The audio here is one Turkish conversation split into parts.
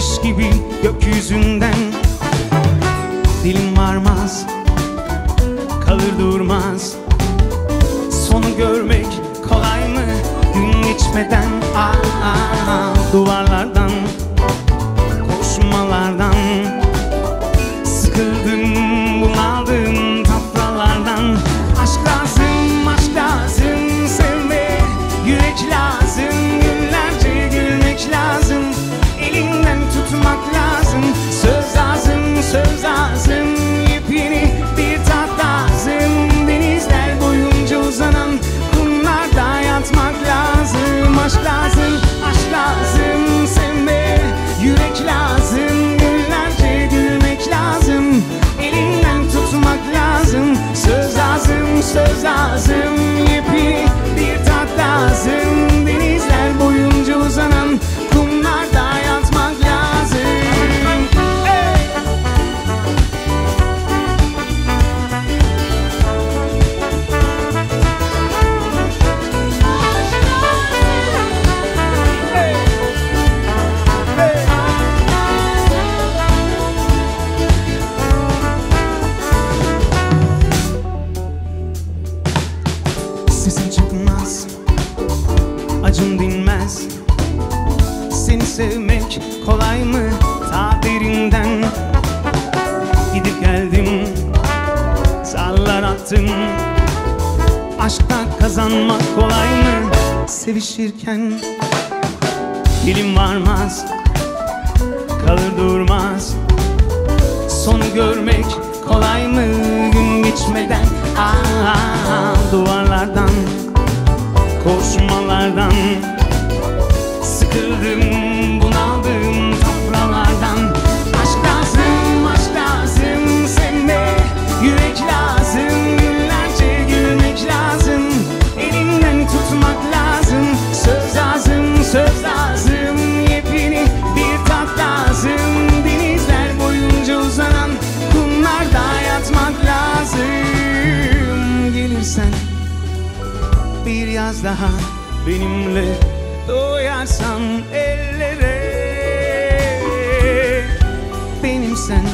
yağmış gibi gökyüzünden. Dilim varmaz, kalır durmaz. Sonu görmek kolay mı gün geçmeden? Duvarlardan, koşmalardan sıkıldım, bunaldım tatlılardan. Aşk lazım, aşk lazım, sevme yürek lazım. Günlerce gülmek lazım, elinden tutmak lazım. Söz lazım, söz lazım, yepyeni bir tat lazım. Denizler boyunca uzanan kumlarda yatmak lazım. Aşk lazım, aşk lazım, sevme yürek lazım. Günlerce gülmek lazım, elinden tutmak lazım. Söz lazım, söz lazım, yepyeni bir tat lazım. Denizler boyunca uzanan kumlarda yatmak lazım. Sesim çıkmaz, acım dinmez. Seni sevmek kolay mı ta derinden? Gidip geldim, sallar attım. Aşkta kazanmak kolay mı sevişirken? Dilim varmaz, kalır durmaz. Sonu görmek kolay mı gün geçmeden? Duvarlardan, koşmalardan sıkıldım, bunaldım topralardan. Aşk lazım, aşk lazım, sevme yürek lazım. Günlerce gülmek lazım, elinden tutmak lazım. Söz lazım, söz lazım, yepyeni bir tat lazım. Denizler boyunca uzanan kumlarda yatmak lazım. Gelirsen bir yaz daha benimle, doyarsan ellere. Benimsen,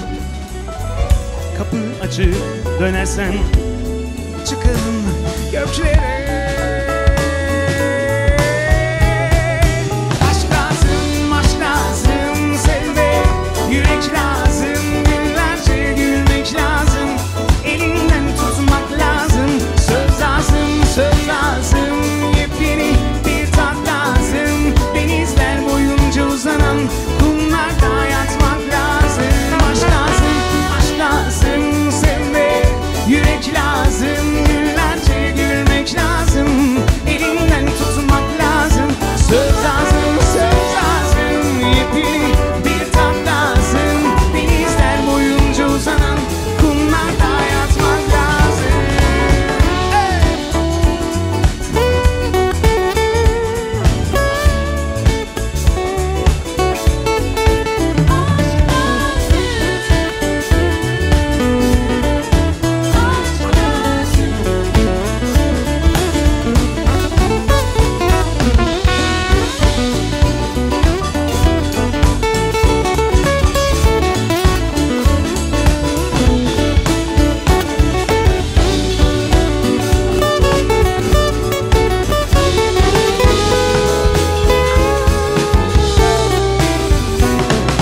kapı açık dönersen, çıkalım göklere. Aşk lazım, aşk lazım, sevme yürek lazım. Günlerce gülmek lazım, elinden tutmak lazım. Söz lazım, söz lazım, yepyeni bir tat lazım. Denizler boyunca uzanan kumlarda yatmak lazım. Aşk lazım, aşk lazım, sevme yürek lazım. Günlerce gülmek lazım, elinden tutmak lazım. Söz lazım, söz lazım, yepyeni bir tat lazım. Denizler boyunca uzanan kumlarda yatmak lazım.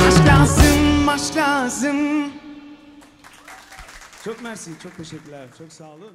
Aşk lazım, aşk lazım. Çok mersi, çok teşekkürler, çok sağ olun.